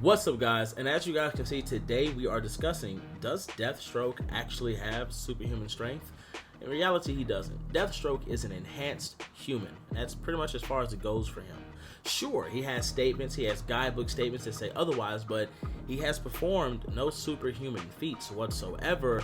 What's up, guys? And as you guys can see, today we are discussing, does Deathstroke actually have superhuman strength? In reality, he doesn't. Deathstroke is an enhanced human. That's pretty much as far as it goes for him. Sure, he has statements, he has guidebook statements that say otherwise, but he has performed no superhuman feats whatsoever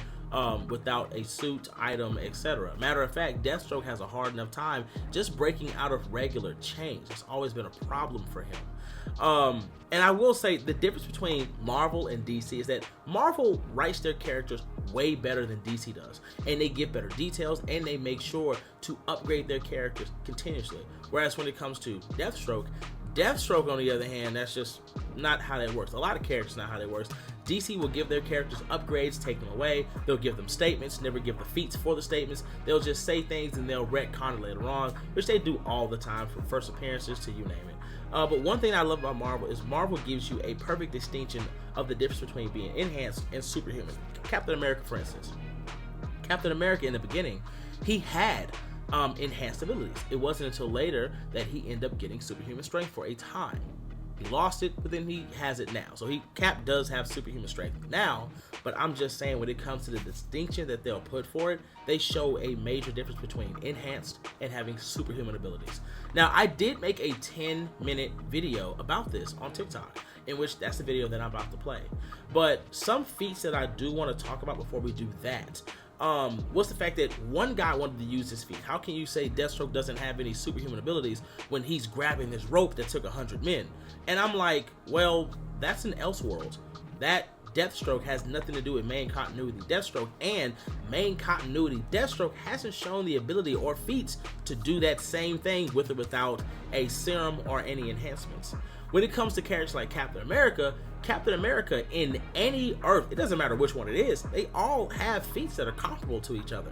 without a suit, item, etc. Matter of fact, Deathstroke has a hard enough time just breaking out of regular chains. It's always been a problem for him. And I will say the difference between Marvel and DC is that Marvel writes their characters way better than DC does, and they give better details, and they make sure to upgrade their characters continuously. Whereas when it comes to Deathstroke on the other hand, that's just not how that works. A lot of characters, not how that works. DC will give their characters upgrades, take them away. They'll give them statements, never give the feats for the statements. They'll just say things and they'll retcon it later on, which they do all the time, from first appearances to you name it. But one thing I love about Marvel is Marvel gives you a perfect distinction of the difference between being enhanced and superhuman. Captain America, for instance. Captain America in the beginning, he had enhanced abilities. It wasn't until later that he ended up getting superhuman strength for a time. He lost it, but then he has it now. So Cap does have superhuman strength now, but I'm just saying when it comes to the distinction that they'll put for it, they show a major difference between enhanced and having superhuman abilities. Now, I did make a 10-minute video about this on TikTok, in which that's the video that I'm about to play. But some feats that I do want to talk about before we do that, was the fact that one guy wanted to use this feat. How can you say Deathstroke doesn't have any superhuman abilities when he's grabbing this rope that took 100 men? And I'm like, well, that's an Elseworld. That Deathstroke has nothing to do with main continuity Deathstroke, and main continuity Deathstroke hasn't shown the ability or feats to do that same thing with or without a serum or any enhancements. When it comes to characters like Captain America in any Earth, it doesn't matter which one it is, they all have feats that are comparable to each other.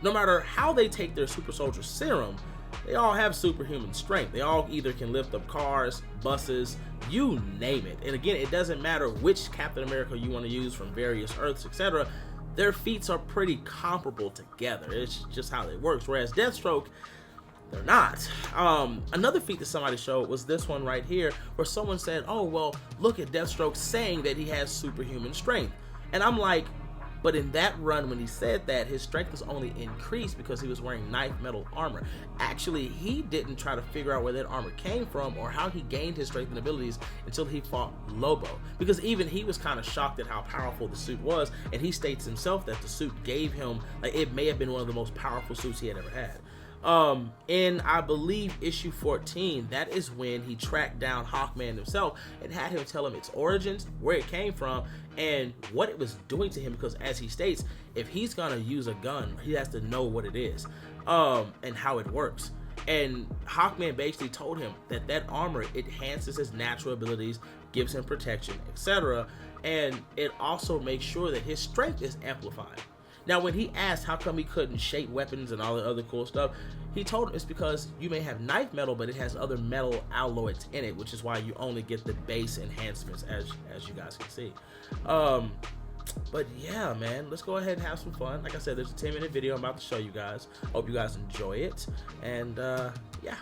No matter how they take their super soldier serum, they all have superhuman strength. They all either can lift up cars, buses, you name it. And again, it doesn't matter which Captain America you want to use from various Earths, etc. Their feats are pretty comparable together. It's just how it works. Whereas Deathstroke, they're not. Another feat that somebody showed was this one right here, where someone said, oh, well, look at Deathstroke saying that he has superhuman strength. And I'm like, but in that run, when he said that, his strength was only increased because he was wearing knife metal armor. Actually, he didn't try to figure out where that armor came from or how he gained his strength and abilities until he fought Lobo. Because even he was kind of shocked at how powerful the suit was, and he states himself that the suit gave him, like, it may have been one of the most powerful suits he had ever had. In, I believe, issue 14, that is when he tracked down Hawkman himself and had him tell him its origins, where it came from, and what it was doing to him, because as he states, if he's gonna use a gun, he has to know what it is, and how it works. And Hawkman basically told him that that armor enhances his natural abilities, gives him protection, etc., and it also makes sure that his strength is amplified. Now, when he asked how come he couldn't shape weapons and all the other cool stuff, he told him it's because you may have knife metal, but it has other metal alloys in it, which is why you only get the base enhancements, as you guys can see. But yeah, man, let's go ahead and have some fun. Like I said, there's a 10-minute video I'm about to show you guys. Hope you guys enjoy it. And yeah,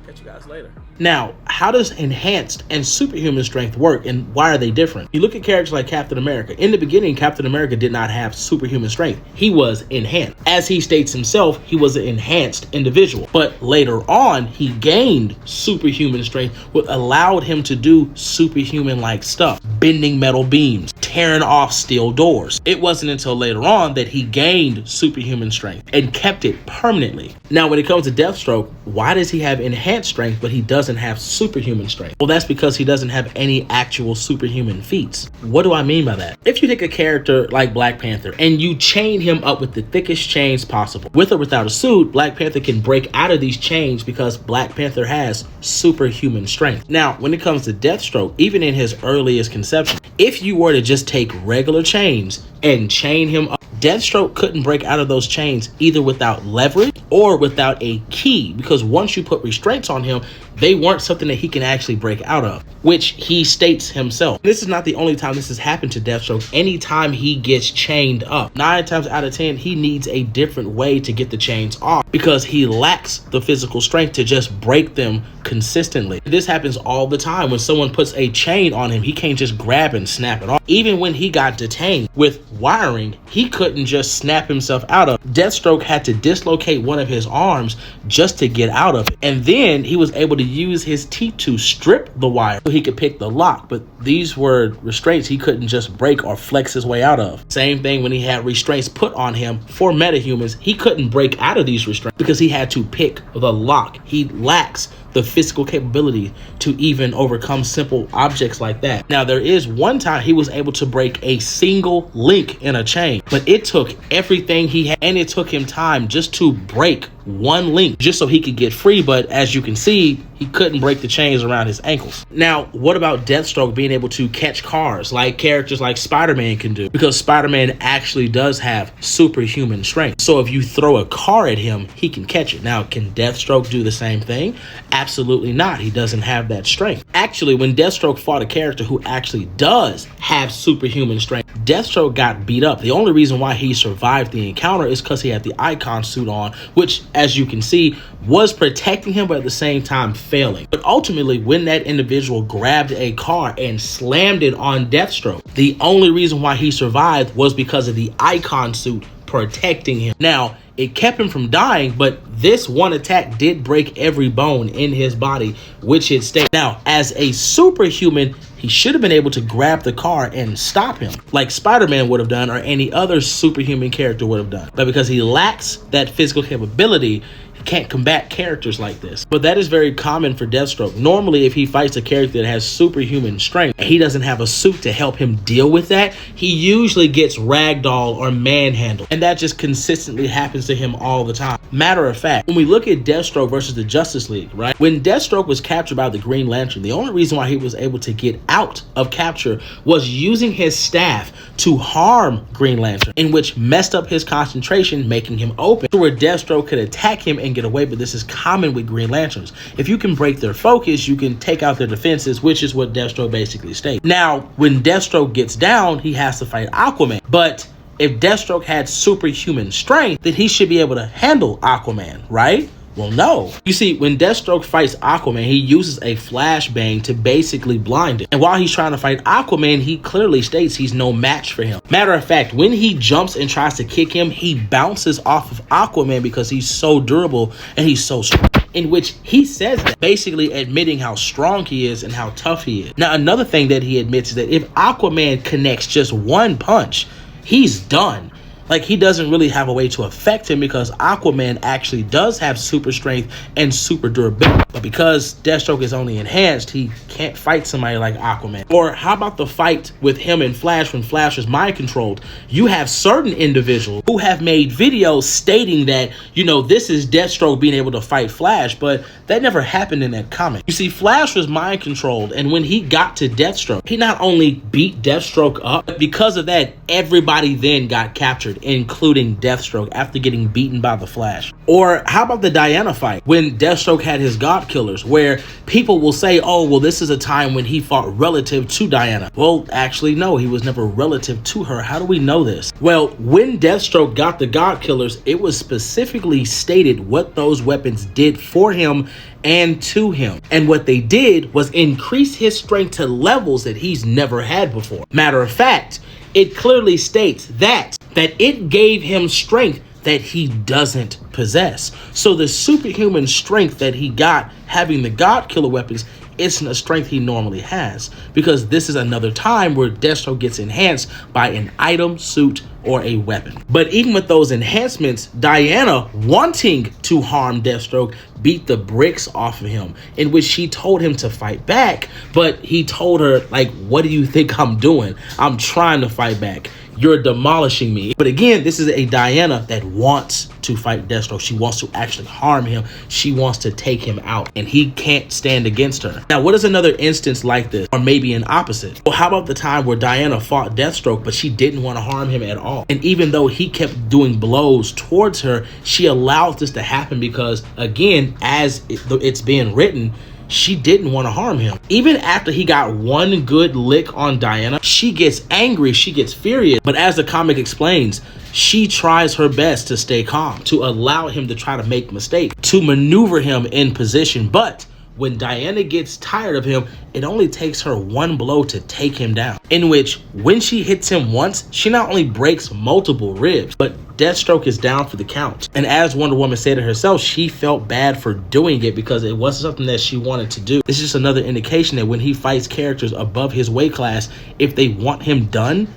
catch you guys later. Now, how does enhanced and superhuman strength work, and why are they different? You look at characters like Captain America. In the beginning, Captain America did not have superhuman strength. He was enhanced. As he states himself, he was an enhanced individual. But later on, he gained superhuman strength, which allowed him to do superhuman-like stuff. Bending metal beams, tearing off steel doors. It wasn't until later on that he gained superhuman strength and kept it permanently. Now, when it comes to Deathstroke, why does he have enhanced strength, but he doesn't have superhuman strength? Well, that's because he doesn't have any actual superhuman feats. What do I mean by that? If you take a character like Black Panther and you chain him up with the thickest chains possible, with or without a suit, Black Panther can break out of these chains because Black Panther has superhuman strength. Now, when it comes to Deathstroke, even in his earliest conception, if you were to just take regular chains and chain him up, Deathstroke couldn't break out of those chains either without leverage or without a key, because once you put restraints on him, they weren't something that he can actually break out of, which he states himself. This is not the only time this has happened to Deathstroke. Anytime he gets chained up, 9 times out of 10, he needs a different way to get the chains off because he lacks the physical strength to just break them consistently. This happens all the time. When someone puts a chain on him, he can't just grab and snap it off. Even when he got detained with wiring, he couldn't just snap himself out of. Deathstroke had to dislocate one of his arms just to get out of it. And then he was able to use his teeth to strip the wire so he could pick the lock. But these were restraints he couldn't just break or flex his way out of. Same thing when he had restraints put on him for metahumans. He couldn't break out of these restraints because he had to pick the lock. He lacks the physical capability to even overcome simple objects like that. Now, there is one time he was able to break a single link in a chain, but it took everything he had, and it took him time just to break one link just so he could get free. But as you can see, he couldn't break the chains around his ankles. Now, what about Deathstroke being able to catch cars like characters like Spider-Man can do? Because Spider-Man actually does have superhuman strength. So if you throw a car at him, he can catch it. Now, can Deathstroke do the same thing? Absolutely not. He doesn't have that strength. Actually, when Deathstroke fought a character who actually does have superhuman strength, Deathstroke got beat up. The only reason why he survived the encounter is because he had the icon suit on, which, as you can see, was protecting him, but at the same time failing. But ultimately, when that individual grabbed a car and slammed it on Deathstroke, the only reason why he survived was because of the icon suit protecting him. Now, it kept him from dying, but this one attack did break every bone in his body, which it stayed. Now, as a superhuman, he should have been able to grab the car and stop him, like Spider-Man would have done or any other superhuman character would have done. But because he lacks that physical capability, he can't combat characters like this. But that is very common for Deathstroke. Normally, if he fights a character that has superhuman strength and he doesn't have a suit to help him deal with that, he usually gets ragdoll or manhandled. And that just consistently happens to him all the time. Matter of fact, when we look at Deathstroke versus the Justice League, right? When Deathstroke was captured by the Green Lantern, the only reason why he was able to get out of capture was using his staff to harm Green Lantern, in which messed up his concentration, making him open to where Deathstroke could attack him and get away. But this is common with Green Lanterns. If you can break their focus, you can take out their defenses, which is what Deathstroke basically states. Now, when Deathstroke gets down, he has to fight Aquaman. But if Deathstroke had superhuman strength, then he should be able to handle Aquaman, right? Well, no. You see, when Deathstroke fights Aquaman, he uses a flashbang to basically blind it. And while he's trying to fight Aquaman, he clearly states he's no match for him. Matter of fact, when he jumps and tries to kick him, he bounces off of Aquaman because he's so durable and he's so strong. In which he says that, basically admitting how strong he is and how tough he is. Now, another thing that he admits is that if Aquaman connects just one punch, he's done. Like, he doesn't really have a way to affect him because Aquaman actually does have super strength and super durability. But because Deathstroke is only enhanced, he can't fight somebody like Aquaman. Or how about the fight with him and Flash when Flash was mind controlled? You have certain individuals who have made videos stating that, you know, this is Deathstroke being able to fight Flash, but that never happened in that comic. You see, Flash was mind controlled, and when he got to Deathstroke, he not only beat Deathstroke up, but because of that, everybody then got captured, including Deathstroke, after getting beaten by the Flash. Or how about the Diana fight when Deathstroke had his God Killers, where people will say, oh, well, this is a time when he fought relative to Diana. Well, actually, no, he was never relative to her. How do we know this? Well, when Deathstroke got the God Killers, it was specifically stated what those weapons did for him and to him. And what they did was increase his strength to levels that he's never had before. Matter of fact, it clearly states that it gave him strength that he doesn't possess. So the superhuman strength that he got having the God Killer weapons isn't a strength he normally has, because this is another time where Deathstroke gets enhanced by an item, suit, or a weapon. But even with those enhancements, Diana, wanting to harm Deathstroke, beat the bricks off of him, in which she told him to fight back, but he told her, like, what do you think I'm doing? I'm trying to fight back. You're demolishing me. But again, this is a Diana that wants to fight Deathstroke. She wants to actually harm him. She wants to take him out, and he can't stand against her. Now, what is another instance like this, or maybe an opposite? Well, how about the time where Diana fought Deathstroke, but she didn't want to harm him at all? And even though he kept doing blows towards her, she allowed this to happen because, again, as it's being written, she didn't want to harm him. Even after he got one good lick on Diana, she gets angry, she gets furious. But as the comic explains, she tries her best to stay calm, to allow him to try to make mistakes, to maneuver him in position. But when Diana gets tired of him, it only takes her one blow to take him down, in which when she hits him once, she not only breaks multiple ribs, but Deathstroke is down for the count. And as Wonder Woman said it herself, she felt bad for doing it because it wasn't something that she wanted to do. It's just another indication that when he fights characters above his weight class, if they want him done,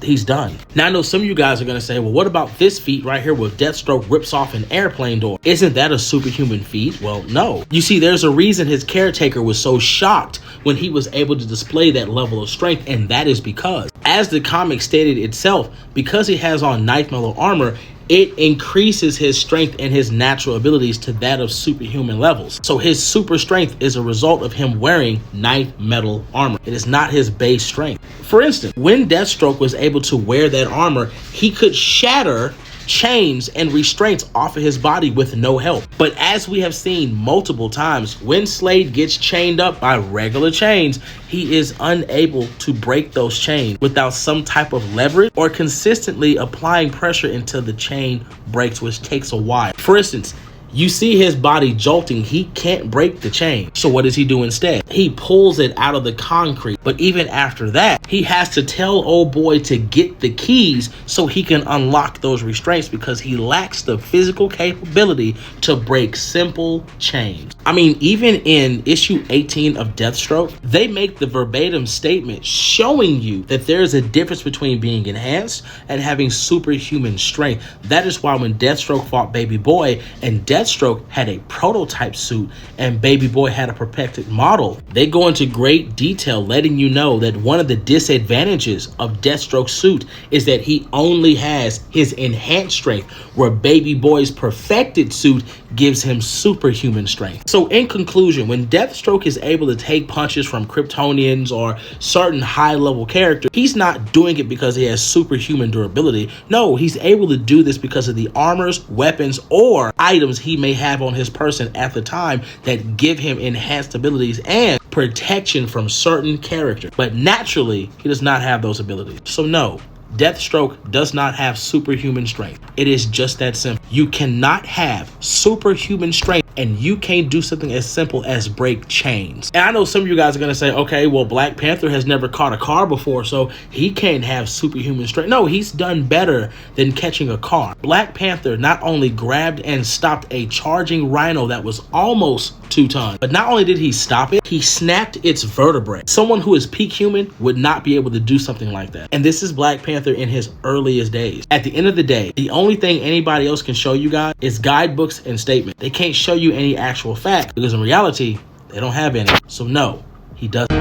he's done. Now, I know some of you guys are going to say, well, what about this feat right here where Deathstroke rips off an airplane door? Isn't that a superhuman feat? Well, no. You see, there's a reason his caretaker was so shocked when he was able to display that level of strength, and that is because, as the comic stated itself, because he has on knife metal armor, it increases his strength and his natural abilities to that of superhuman levels. So his super strength is a result of him wearing knife metal armor. It is not his base strength. For instance, when Deathstroke was able to wear that armor, he could shatter chains and restraints off of his body with no help. But as we have seen multiple times, when Slade gets chained up by regular chains, he is unable to break those chains without some type of leverage or consistently applying pressure until the chain breaks, which takes a while. For instance, you see his body jolting. He can't break the chain. So what does he do instead? He pulls it out of the concrete. But even after that, he has to tell old boy to get the keys so he can unlock those restraints because he lacks the physical capability to break simple chains. I mean, even in issue 18 of Deathstroke, they make the verbatim statement showing you that there is a difference between being enhanced and having superhuman strength. That is why when Deathstroke fought Baby Boy and Deathstroke had a prototype suit and Baby Boy had a perfected model, they go into great detail letting you know that one of the disadvantages of Deathstroke's suit is that he only has his enhanced strength, where Baby Boy's perfected suit gives him superhuman strength. So in conclusion, when Deathstroke is able to take punches from Kryptonians or certain high-level characters, he's not doing it because he has superhuman durability. No, he's able to do this because of the armors, weapons, or items he may have on his person at the time that give him enhanced abilities and protection from certain characters. But naturally, he does not have those abilities. So no, Deathstroke does not have superhuman strength. It is just that simple. You cannot have superhuman strength and you can't do something as simple as break chains. And I know some of you guys are going to say, okay, well, Black Panther has never caught a car before, so he can't have superhuman strength. No, he's done better than catching a car. Black Panther not only grabbed and stopped a charging rhino that was almost 2 tons, but not only did he stop it, he snapped its vertebrae. Someone who is peak human would not be able to do something like that. And this is Black Panther in his earliest days. At the end of the day, the only thing anybody else can show you guys is guidebooks and statements. They can't show you any actual fact because in reality, they don't have any. So no, he doesn't.